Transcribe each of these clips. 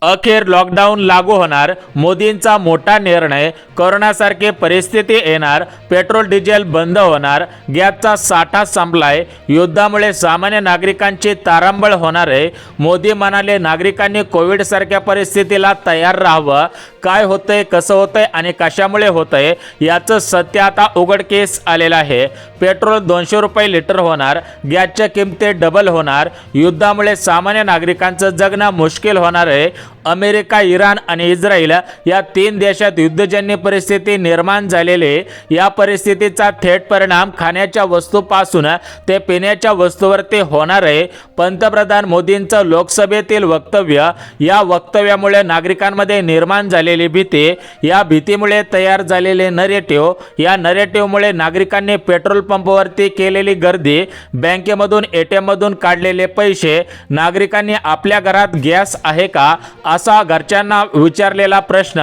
अखेर लॉकडाऊन लागू होणार, मोदींचा मोठा निर्णय, कोरोनासारखी परिस्थिती येणार, पेट्रोल डिझेल बंद होणार, गॅसचा साठा संपलाय, युद्धामुळे सामान्य नागरिकांची तारांबळ होणार आहे. मोदी म्हणाले, नागरिकांनी कोविड सारख्या परिस्थितीला तयार राहावं. काय होतंय, कसं होतंय आणि कशामुळे होतंय याचं सत्य आता उघडकीस आलेलं आहे. पेट्रोल 200 रुपये लिटर होणार, गॅसच्या किमती डबल होणार, युद्धामुळे सामान्य नागरिकांचं जगणं मुश्किल होणार आहे. अमेरिका, इराण आणि इस्रायल या 3 देशात युद्धजन्य परिस्थिती निर्माण झालेली आहे. या परिस्थितीचा थेट परिणाम खाण्याच्या वस्तूपासून ते पिण्याच्या वस्तूवरती होणार आहे. पंतप्रधान मोदींचं लोकसभेतील वक्तव्य, या वक्तव्यामुळे नागरिकांमध्ये निर्माण झालेली भीती, या भीतीमुळे तयार झालेले नरेटिव्ह, या नरेटिव्हमुळे नागरिकांनी पेट्रोल पंपवरती केलेली गर्दी, बँकेमधून ATM मधून काढलेले पैसे, नागरिकांनी आपल्या घरात गॅस आहे का असा घरच्यांना विचारलेला प्रश्न,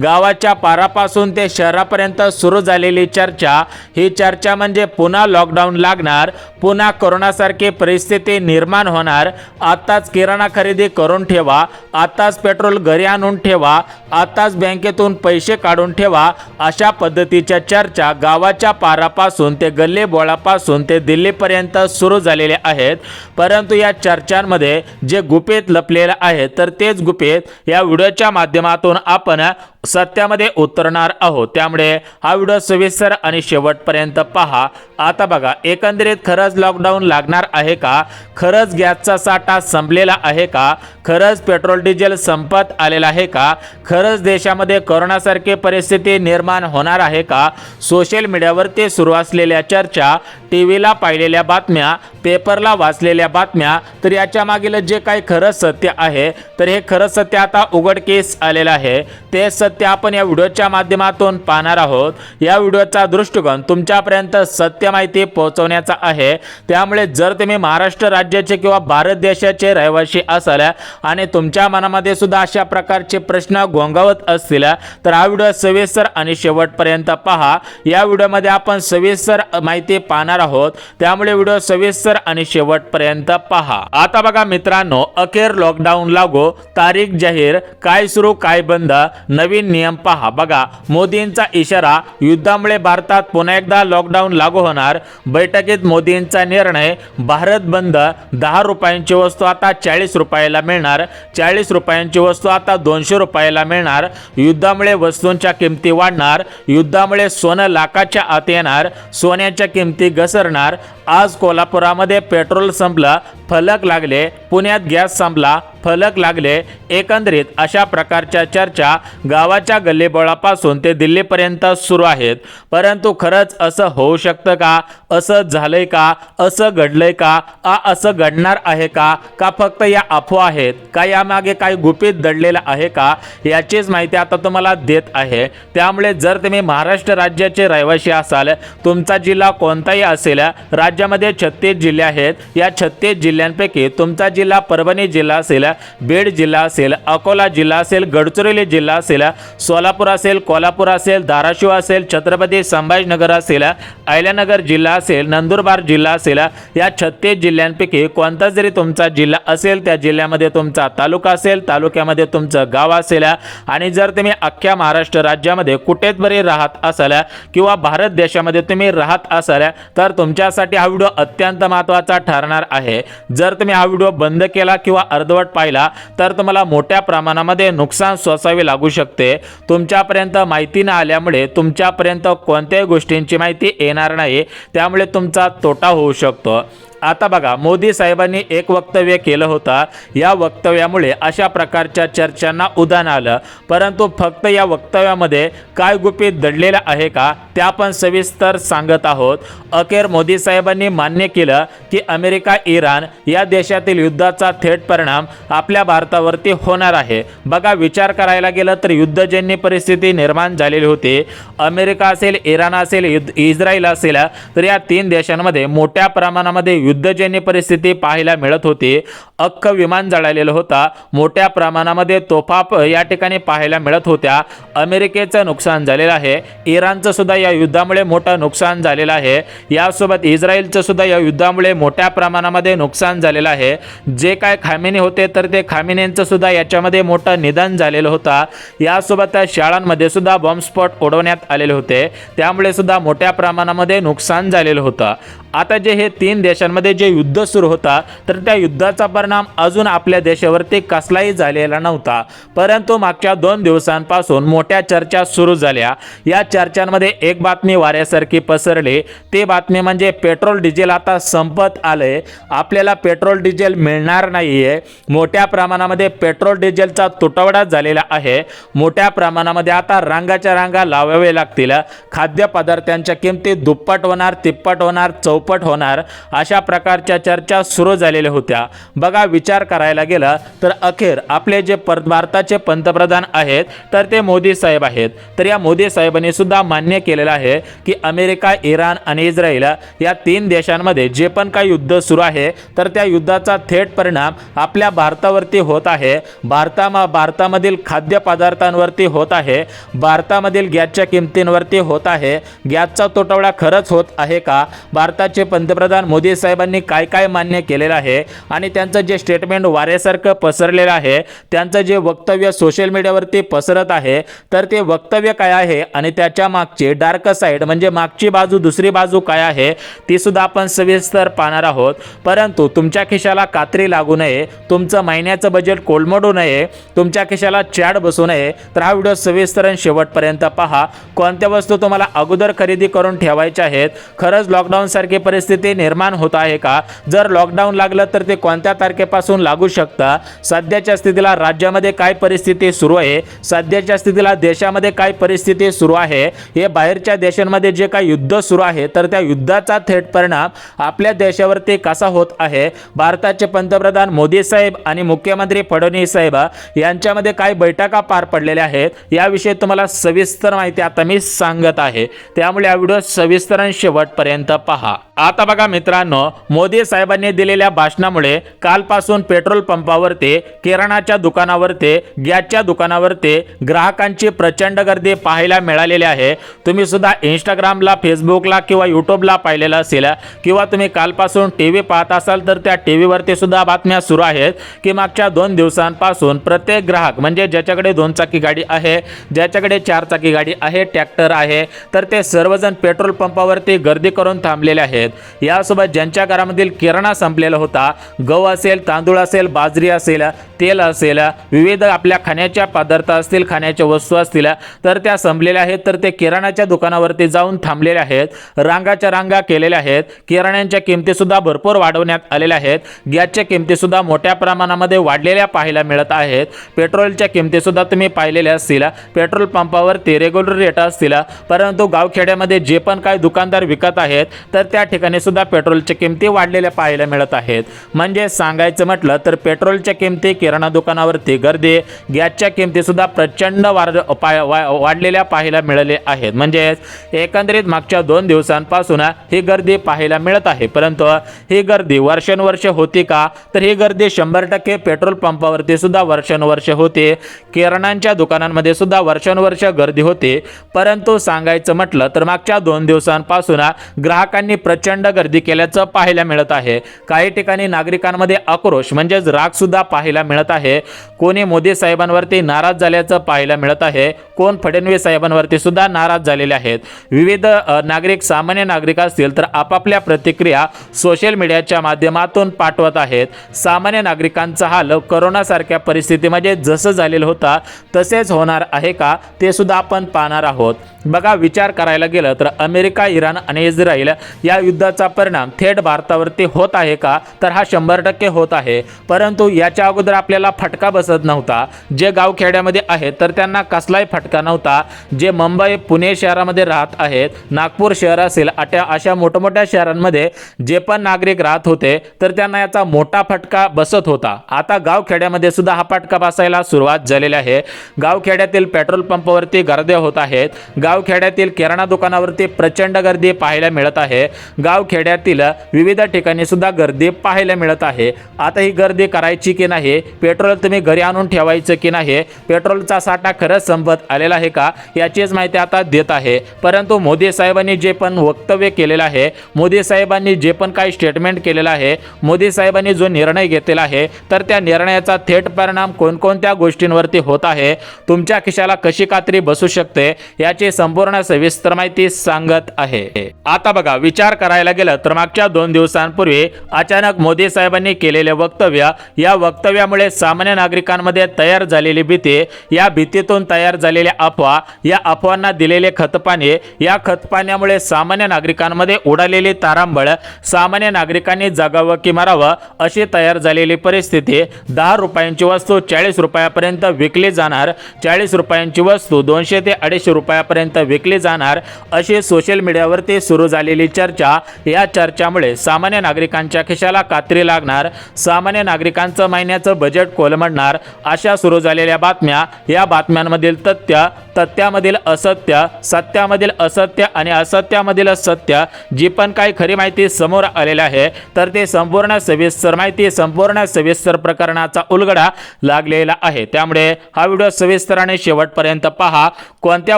गावाच्या पारापासून ते शहरापर्यंत सुरू झालेली चर्चा, ही चर्चा म्हणजे पुन्हा लॉकडाऊन लागणार, पुन्हा कोरोनासारखी परिस्थिती निर्माण होणार. आताच किराणा खरेदी करून ठेवा, आताच पेट्रोल घरी आणून ठेवा, आताच बँकेतून पैसे काढून ठेवा, अशा पद्धतीच्या चर्चा गावाच्या पारापासून ते गल्ली बोळापासून ते दिल्लीपर्यंत सुरू झालेल्या आहेत. परंतु या चर्चांमध्ये जे गुपित लपलेलं आहे, तर तेच गुपित या व्हिडिओच्या माध्यमातून आपण सत्यामध्ये उतरणार आहोत. त्यामुळे हा व्हिडिओ सविस्तर आणि शेवटपर्यंत पहा. आता बघा, एकंदरीत खरंच लॉकडाऊन लागणार आहे का? खरंच गॅसचा साठा संपलेला आहे का? खरंच पेट्रोल डिझेल संपत आलेला आहे का? खरंच देशामध्ये कोरोनासारखी परिस्थिती निर्माण होणार आहे का? सोशल मीडियावरती सुरू असलेल्या चर्चा, टीव्हीला पाहिलेल्या बातम्या, पेपरला वाचलेल्या बातम्या, तर याच्या मागील जे काही खरं सत्य आहे, तर हे खरं सत्य आता उघडकीस आलेलं आहे. ते सत्य आपण या व्हिडिओच्या माध्यमातून पाहणार आहोत. या व्हिडिओचा दृष्टिकोन तुमच्यापर्यंत सत्य माहिती पोहोचवण्याचा आहे. त्यामुळे जर तुम्ही महाराष्ट्र राज्याचे किंवा भारत देशाचे रहिवासी असाल आणि तुमच्या मनामध्ये सुद्धा अशा प्रकारचे प्रश्न घोंगावत असतील, तर हा व्हिडिओ सविस्तर आणि शेवटपर्यंत पहा. या व्हिडिओमध्ये आपण सविस्तर माहिती पाहणार आहोत. त्यामुळे व्हिडिओ सविस्तर आणि शेवटपर्यंत पहा. आता बघा मित्रांनो, अखेर लॉकडाऊन लागू, तारीख जाहीर, काय सुरू काय बंद, नवीन नियम पहा. बघा, मोदींचा इशारा, युद्धामुळे भारतात पुन्हा एकदा लॉकडाऊन लागू होणार. बैठकीत मोदींचा निर्णय, भारत बंद, 10 रुपयांची वस्तू आता 40 रुपयाला मिळणार, 40 रुपयांची वस्तू आता 200 रुपयाला मिळणार. युद्धामुळे वस्तूंच्या किमती वाढणार, युद्धामुळे सोनं लाखाच्या आत येणार, सोन्याच्या किमती घसरणार. आज कोल्हापुरामध्ये पेट्रोल संपलं, फलक लागले, पुण्यात गॅस संपला, फलक लागले. एकंदरीत अशा प्रकारच्या चर्चा गावाच्या गल्लीबोळापासून ते दिल्लीपर्यंत सुरू आहेत. परंतु खरंच असं होऊ शकतं का? असं झालंय का? असं घडलंय का? असं घडणार आहे का? का फक्त या अफवा आहेत? का यामागे काही गुपित दडलेलं आहे का? याचीच माहिती आता तुम्हाला देत आहे. त्यामुळे जर तुम्ही महाराष्ट्र राज्याचे रहिवासी असाल, तुमचा जिल्हा कोणताही असेल, राज्यामध्ये 36 जिल्हे आहेत. या 36 जिल्ह्यांपैकी तुमचा जिल्हा परभणी जिल्हा असेल, बीड जिल्हा असेल, अकोला जिल्हा असेल, गडचिरोली जिल्हा असेल, सोलापूर असेल, कोल्हापूर असेल, धाराशिव असेल, छत्रपती संभाजीनगर असेल, अहिल्यानगर जिल्हा असेल, नंदुरबार जिल्हा असेल, या 36 जिल्ह्यांपैकी कोणता जरी तुमचा जिल्हा असेल, त्या जिल्ह्यामध्ये तुमचा तालुका असेल, तालुक्यामध्ये तुमचं गाव असेल, आणि जर तुम्ही अख्ख्या महाराष्ट्र राज्यामध्ये कुठेच बरी राहत असाल किंवा भारत देशामध्ये तुम्ही राहत असाल, तर तुमच्यासाठी हा व्हिडिओ अत्यंत महत्त्वाचा ठरणार आहे. जर तुम्ही हा व्हिडिओ बंद केला किंवा अर्धवट पाहिला, तर तुम्हाला मोठ्या प्रमाणामध्ये नुकसान सोसावे लागू शकते. तुमच्यापर्यंत माहिती न आल्यामुळे तुमच्यापर्यंत कोणत्याही गोष्टींची माहिती येणार नाही, त्यामुळे तुमचा तोटा होऊ शकतो. आता बघा, मोदी साहेबांनी एक वक्तव्य केलं होतं. या वक्तव्यामुळे अशा प्रकारच्या चर्चांना उधाण आलं. परंतु फक्त या वक्तव्यामध्ये काय गुपित दडलेलं आहे का, ते आपण सविस्तर सांगत आहोत. अखेर मोदी साहेबांनी मान्य केलं की अमेरिका, इराण या देशातील युद्धाचा थेट परिणाम आपल्या भारतावरती होणार आहे. बघा, विचार करायला गेलं तर युद्धजन्य परिस्थिती निर्माण झालेली होती. अमेरिका असेल, इराण असेल, इस्रायल असेल, तर या 3 देशांमध्ये मोठ्या प्रमाणामध्ये युद्धजन्य परिस्थिती पाहायला मिळत होती। अख्खं विमान जळालेलं होता, मोठ्या प्रमाणामध्ये तोफा या ठिकाणी पाहायला मिळत होत्या। अमेरिकेचं नुकसान झालेलं आहे, इराणचं सुद्धा या युद्धामुळे मोठं नुकसान झालेलं आहे, यासोबत इस्रायलचं सुद्धा या युद्धामुळे मोठ्या प्रमाणामध्ये नुकसान झालेलं आहे। जे काय खामेनी होते तर ते खामेनींचं सुद्धा याच्यामध्ये मोठं निधन झालेलं होतं। यासोबत शाळांमध्ये सुद्धा बॉम्बस्फोट उडवण्यात आलेले होते, त्यामुळे सुद्धा मोठ्या प्रमाणामध्ये नुकसान झालेलं होतं। आता जे हे 3 देशांमध्ये जे युद्ध सुरू होता तर त्या युद्धाचा परिणाम अजून आपल्या देशावरती कसलाही झालेला नव्हता, परंतु मागच्या 2 दिवसांपासून मोठ्या चर्चा सुरू झाल्या। या चर्चांमध्ये एक बातमी वाऱ्यासारखी पसरली, ती बातमी म्हणजे पेट्रोल डिझेल आता संपत आले, आपल्याला पेट्रोल डिझेल मिळणार नाहीये। मोठ्या प्रमाणामध्ये पेट्रोल डिझेलचा तुटवडा झालेला आहे, मोठ्या प्रमाणामध्ये आता रांगाच्या रांगा लावावे लागतील, खाद्यपदार्थांच्या किमती दुप्पट होणार, तिप्पट होणार, चौपट होणार, अशा प्रकारच्या चर्चा सुरू झालेल्या होत्या। बघा, विचार करायला गेला तर अखेर आपले जे भारताचे पंतप्रधान आहेत तर ते मोदी साहेब आहेत। तर या मोदी साहेबांनी सुद्धा मान्य केलेलं आहे की अमेरिका, इराण आणि इस्रायल या 3 देशांमध्ये जे पण काही युद्ध सुरू आहे तर त्या युद्धाचा थेट परिणाम आपल्या भारतावरती होत आहे, भारतामधील खाद्यपदार्थांवरती होत आहे, भारतामधील गॅसच्या किमतींवरती होत आहे। गॅसचा तुटवडा खरंच होत आहे का? भारताचे पंतप्रधान मोदी साहेबांनी काय काय मान्य केलेलं आहे आणि त्यांचं जे स्टेटमेंट वाऱ्यासारखं पसरलेलं आहे, त्यांचं जे वक्तव्य सोशल मीडियावरती पसरत आहे तर ते वक्तव्य काय आहे आणि त्याच्या मागचे डार्क साइड म्हणजे मागची बाजू, दुसरी बाजू काय आहे ती सुद्धा आपण सविस्तर पाहणार आहोत। परंतु तुमच्या खिशाला कात्री लागू नये, तुमचं महिन्याचं बजेट कोलमडू नये, तुमच्या खिशाला चॅड बसू नये, तर हा व्हिडिओ सविस्तर आणि शेवटपर्यंत पहा। कोणत्या वस्तू तुम्हाला अगोदर खरेदी करून ठेवायच्या आहेत? खरंच लॉकडाऊन सारखी परिस्थिती निर्माण होत आहे का? जर लॉकडाऊन लागलं तर ते कोणत्या तारखेपासून लागू शकतं? सध्याच्या स्थितीला राज्यामध्ये काय परिस्थिती सुरू आहे, सध्याच्या स्थितीला देशामध्ये काय परिस्थिती सुरू आहे, हे बाहेरच्या देशांमध्ये जे काही युद्ध सुरू आहे तर त्या युद्धाचा थेट परिणाम आपल्या देशावरती कसा होत आहे, भारताचे पंतप्रधान मोदी साहेब आणि मुख्यमंत्री फडणवीस साहेब यांच्यामध्ये काय बैठका पार पडलेल्या आहेत, याविषयी तुम्हाला सविस्तर माहिती आता मी सांगत आहे, त्यामुळे हा व्हिडिओ सविस्तर आणि शेवटपर्यंत पहा। आता बघा मित्रांनो, मोदी साहेबांनी दिलेल्या भाषणामुळे कालपासून पेट्रोल पंपावरती, किराणाच्या दुकानावरती, गॅसच्या दुकानावरती ग्राहकांची प्रचंड गर्दी पाहायला मिळालेली आहे। तुम्ही सुद्धा इंस्टाग्रामला, फेसबुकला किंवा यूट्यूबला पाहिलेलं असेल किंवा तुम्ही कालपासून टीव्ही पाहत असाल तर त्या टीव्हीवरती सुद्धा बातम्या सुरू आहेत की मागच्या 2 दिवसांपासून प्रत्येक ग्राहक म्हणजे ज्याच्याकडे 2 चाकी गाडी आहे, ज्याच्याकडे 4 चाकी गाडी आहे, ट्रॅक्टर आहे, तर ते सर्वजण पेट्रोल पंपावरती गर्दी करून थांबलेले आहेत। यासोबत ज्यांच्या घरामधील किराणा संपलेला होता, गहू असेल, तांदूळ असेल, बाजरी असेल, तेल असेल, विविध आपल्या खाण्याच्या पदार्थ असतील, खाण्याच्या वस्तू असतील, तर त्या संपलेल्या आहेत, तर ते किराणाच्या दुकानावरती जाऊन थांबलेले आहेत, रांगाच्या रांगा केलेल्या आहेत। किराण्यांच्या किमती सुद्धा भरपूर वाढवण्यात आलेल्या आहेत, गॅसच्या किमती सुद्धा मोठ्या प्रमाणामध्ये वाढलेल्या पाहायला मिळत आहेत, पेट्रोलच्या किमती सुद्धा तुम्ही पाहिलेल्या असतील, पेट्रोल पंपावरती रेग्युलर रेट असतील, परंतु गावखेड्यामध्ये जे पण काही दुकानदार विकत आहेत तर त्या ठिकाणी सुद्धा पेट्रोलच्या किमती वाढलेल्या पाहायला मिळत आहेत। म्हणजे सांगायचं म्हटलं तर पेट्रोलच्या किमती, किराणा दुकानावरती गर्दी, गॅसच्या किमती सुद्धा प्रचंड वाढलेल्या पाहायला मिळाले आहेत। म्हणजे एकंदरीत मागच्या 2 दिवसांपासून ही गर्दी पाहायला मिळत आहे, परंतु ही गर्दी वर्षानुवर्ष होती का? तर ही गर्दी 100% पेट्रोल पंपावरती सुद्धा वर्षानुवर्ष होते, किराणांच्या दुकानांमध्ये सुद्धा वर्षानुवर्ष गर्दी होते, परंतु सांगायचं म्हटलं तर मागच्या 2 दिवसांपासून ग्राहकांनी प्रचंड गर्दी केल्याचं पाहायला मिळत आहे। काही ठिकाणी नागरिकांमध्ये आक्रोश म्हणजेच राग सुद्धा पाहायला मिळत आहे। कोणी मोदी साहेबांवरती नाराज झाल्याचं पाहायला मिळत आहे, कोण फडणवीस साहेबांवरती सुद्धा नाराज झालेले आहेत। विविध नागरिक, सामान्य नागरिक असतील तर आपापल्या प्रतिक्रिया सोशल मीडियाच्या माध्यमातून पाठवत आहेत। सामान्य नागरिकांचा हाल कोरोना सारख्या परिस्थितीमध्ये जसं झालेलं होता तसेच होणार आहे का ते सुद्धा आपण पाहणार आहोत। बघा, विचार करायला गेलं तर अमेरिका, इराण आणि इस्रायल या युद्धाचा परिणाम थेट भारतावरती होत आहे का? तर हा 100% होत आहे, परंतु याच्या अगोदर आपल्याला फटका बसत नव्हता। जे गावखेड्यामध्ये आहेत तर त्यांना कसलाही फटका नव्हता। जे मुंबई, पुणे शहरामध्ये राहत आहेत, नागपूर शहर असेल, अशा मोठमोठ्या शहरांमध्ये जे पण नागरिक राहत होते तर त्यांना याचा मोठा फटका बसत होता। आता गावखेड्यामध्ये सुद्धा हा फटका बसायला सुरुवात झालेली आहे। गावखेड्यातील पेट्रोल पंपावरती गर्दी होत आहेत, गावखेड्यातील किराणा दुकानावरती प्रचंड गर्दी पाहायला मिळत आहे, गावखेड्यातील विविध ठिकाणी सुद्धा गर्दी पाहायला मिळत आहे। आता ही गर्दी करायची की नाही, पेट्रोल तुम्ही घरी आणून ठेवायचं की नाही, पेट्रोलचा साठा खरंच संपत आलेला आहे का, याचीच माहिती आता देत आहे। परंतु मोदी साहेबांनी जे पण वक्तव्य केलेलं आहे, मोदी साहेबांनी जे पण काही स्टेटमेंट केलेलं आहे, मोदी साहेबांनी जो निर्णय घेतलेला आहे, तर त्या निर्णयाचा थेट परिणाम कोणकोणत्या गोष्टींवरती होत आहे, तुमच्या खिशाला कशी कात्री बसू शकते, याची संपूर्ण सविस्तर माहिती सांगत आहे। आता बघा, विचार करायला गेलं तर मागच्या 2 दिवसांपूर्वी अचानक मोदी साहेबांनी केलेले वक्तव्य, या वक्तव्यामुळे सामान्य नागरिकांमध्ये तयार झालेली भीती, या भीतीतून तयार झालेल्या अफवा, या अफवांना दिलेले खतपाणी, या खतपाण्यामुळे सामान्य नागरिकांमध्ये उडालेली तारांबळ, सामान्य नागरिकांनी जगावं की मरावं अशी तयार झालेली परिस्थिती, 10 रुपयांची वस्तू 40 रुपयापर्यंत विकली जाणार, 40 रुपयांची वस्तू 200 ते 250 रुपयापर्यंत विकली जाणार, अशी सोशल मीडियावरती सुरू झालेली चर्चा, या चर्चामुळे सामान्य नागरिकांच्या खिशाला कात्री लागणार, सामान्य नागरिकांचं महिन्याचं बजेट कोलमडणार, अशा सुरू झालेल्या बातम्या, या बातम्यांमधील तथ्य, तथ्यामधील असत्य, सत्यामधील असत्य आणि असत्यामधील सत्य, जी पण काही खरी माहिती समोर आलेली आहे, तर ते संपूर्ण सविस्तर माहिती, संपूर्ण सविस्तर प्रकरणाचा उलगडा लागलेला आहे। त्यामुळे हा व्हिडिओ सविस्तर आणि शेवटपर्यंत पहा। कोणत्या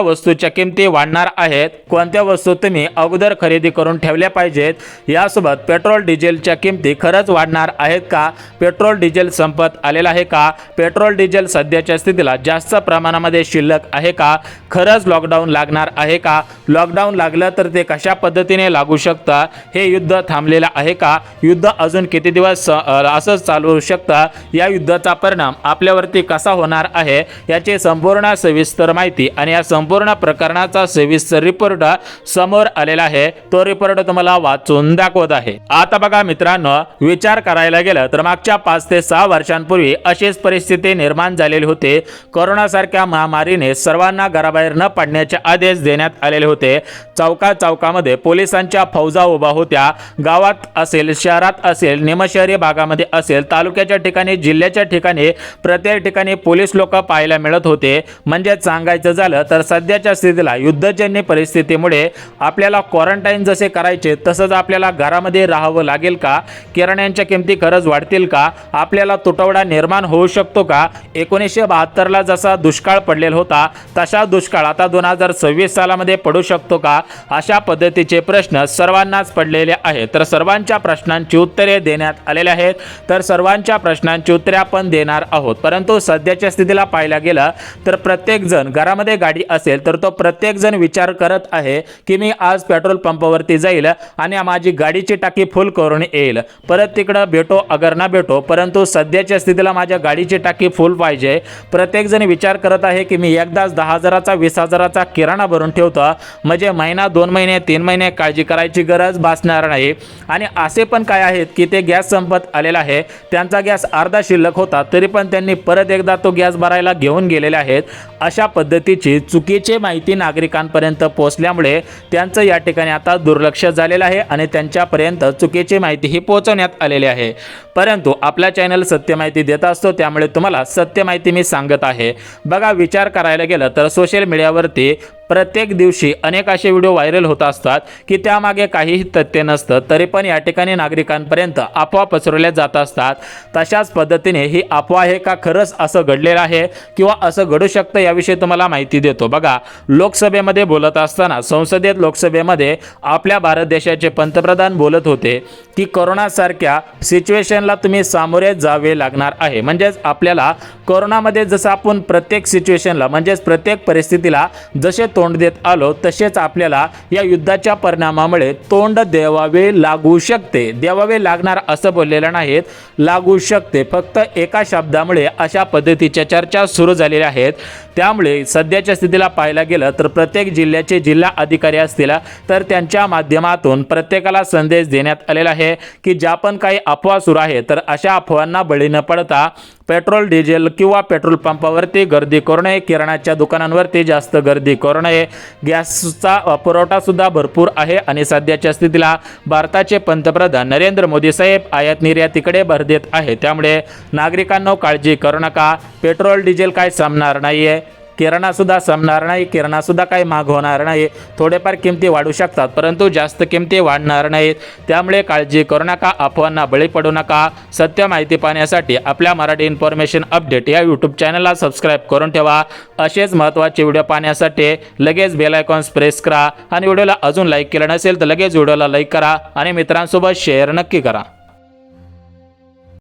वस्तूच्या किमती वाढणार आहेत, कोणत्या वस्तू तुम्ही अगोदर खरेदी करून ठेवल्या पाहिजेत, यासोबत पेट्रोल डिझेलच्या किमती खरंच वाढणार आहेत का, पेट्रोल डिझेल संपत आलेला आहे का, पेट्रोल डिझेल सध्याच्या स्थितीला जास्त प्रमाणामध्ये शिल्लक आहे का, खरंच लॉकडाऊन लागणार आहे का, लॉकडाऊन लागलं तर ते कशा पद्धतीने लागू शकतं, हे युद्ध थांबलेलं आहे का, युद्ध अजून किती दिवस असंच चालू शकतं, या युद्धाचा परिणाम आपल्यावरती कसा होणार आहे, याची संपूर्ण सविस्तर माहिती आणि या संपूर्ण प्रकरणाचा सविस्तर रिपोर्ट समोर आलेला आहे। तो रिपोर्ट तुम्हाला वाचून दाखवत आहे। आता बघा मित्रांनो, विचार करायला गेलं तर मागच्या 5 ते 6 वर्षांपूर्वी अशीच परिस्थिती निर्माण झालेली होती। कोरोनासारख्या महामारीने सर्वांना घराबाहेर न पडण्याचे आदेश देण्यात आलेले होते। चौकामध्ये पोलिसांच्या फौजा उभा होत्या। गावात असेल, शहरात असेल, निमशहरी भागामध्ये असेल, तालुक्याच्या ठिकाणी, जिल्ह्याच्या ठिकाणी, प्रत्येक ठिकाणी पोलीस लोक पाहायला मिळत होते। म्हणजे सांगायचं झालं तर सध्याच्या स्थितीला युद्धजन्य परिस्थितीमुळे आपल्याला क्वारंटाईन जसे करायचे तसंच आपल्याला घरामध्ये राहावं लागेल का, किराण्यांच्या किमती खरंच वाढतील का, आपल्याला तुटवडा निर्माण होऊ शकतो का, 1972ला जसा दुष्काळ पडलेला होता तसा दुष्काळ आता 2026 सालामध्ये पडू शकतो का, अशा पद्धतीचे प्रश्न सर्वांनाच पडलेले आहेत। तर सर्वांच्या प्रश्नांची उत्तरे देण्यात आलेली आहेत, तर सर्वांच्या प्रश्नांची उत्तरे आपण देणार आहोत। परंतु सध्याच्या स्थितीला पाहायला गेलं तर प्रत्येक जण घरामध्ये गाडी असेल तर तो प्रत्येक जण विचार करत आहे की मी आज पेट्रोल पंपावरती जाईल आणि माझी गाडीची टाकी फुल करून येईल, परत तिकडं भेटो अगर ना भेटो, परंतु सध्याच्या स्थितीला माझ्या गाडीची टाकी फुल पाहिजे। प्रत्येक जण विचार करत आहे की मी एकदाच 10,000चा 20,000चा किराणा भरून ठेवतो, म्हणजे महिना, 2 महिने, 3 महिने काळजी करायची गरज भासणार नाही। आणि असे पण काय आहेत की ते गॅस संपत आलेला आहे, त्यांचा गॅस अर्धा शिल्लक होता तरी पण त्यांनी परत एकदा तो गॅस भरायला घेऊन गेलेले आहेत। अशा पद्धतीची चुकीची माहिती नागरिकांपर्यंत पोहोचल्यामुळे त्यांचं या ठिकाणी आता दुर्लक्ष झालेलं आहे आणि त्यांच्यापर्यंत चुकीची माहिती ही पोहोचवण्यात आलेली आहे। परंतु आपला चॅनल सत्य माहिती देत असतो, त्यामुळे तुम्हाला सत्य माहिती मी सांगत आहे। बघा, विचार करायला गेलं तर सोशल मीडियावरती प्रत्येक दिवशी अनेक असे व्हिडिओ व्हायरल होत असतात की त्यामागे काहीही तथ्य नसतं, तरी पण या ठिकाणी नागरिकांपर्यंत अफवा पसरवल्या जात असतात। तशाच पद्धतीने ही अफवा आहे का, खरंच असं घडलेलं आहे किंवा असं घडू शकतं, याविषयी तुम्हाला माहिती देतो। बघा, लोकसभेमध्ये बोलत असताना, संसदेत लोकसभेमध्ये आपल्या भारत देशाचे पंतप्रधान बोलत होते की कोरोनासारख्या सिच्युएशनला तुम्ही सामोरे जावे लागणार आहे। म्हणजेच आपल्याला कोरोनामध्ये जसं आपण प्रत्येक सिच्युएशनला, म्हणजेच प्रत्येक परिस्थितीला जसे तोंड देत आलो तसेच आपल्याला या युद्धाच्या परिणामामुळे तोंड द्यावे लागू शकते। द्यावे लागणार असं बोललेलं नाहीत, लागू शकते, फक्त एका शब्दामुळे अशा पद्धतीच्या चर्चा सुरू झालेल्या आहेत। त्यामुळे सध्याच्या स्थितीला पाहायला गेलं तर प्रत्येक जिल्ह्याचे जिल्हा अधिकारी असतील तर त्यांच्या माध्यमातून प्रत्येकाला संदेश देण्यात आलेला आहे की ज्या पण काही अफवा सुरू आहे तर अशा अफवांना बळी न पडता पेट्रोल डिझेल किंवा पेट्रोल पंपावरती गर्दी करू नये, किराणाच्या दुकानांवरती जास्त गर्दी करू नये। गॅसचा पुरवठा सुद्धा भरपूर आहे आणि सध्याच्या स्थितीला भारताचे पंतप्रधान नरेंद्र मोदी साहेब आयात निर्यातीकडे भर देत आहे। त्यामुळे नागरिकांनो काळजी करू नका, पेट्रोल डिझेल काय संपणार नाहीये, किराणासुद्धा संपणार नाही, किराणासुद्धा काही महाग होणार नाही. थोडेफार किमती वाढू शकतात परंतु जास्त किमती वाढणार नाहीत. त्यामुळे काळजी करू नका, अफवांना बळी पडू नका. सत्य माहिती पाहण्यासाठी आपल्या मराठी इन्फॉर्मेशन अपडेट या यूट्यूब चॅनलला सबस्क्राईब करून ठेवा. असेच महत्त्वाचे व्हिडिओ पाहण्यासाठी लगेच बेल आयकॉन प्रेस करा आणि व्हिडिओला अजून लाईक केलं नसेल तर लगेच व्हिडिओला लाईक करा आणि मित्रांसोबत शेअर नक्की करा.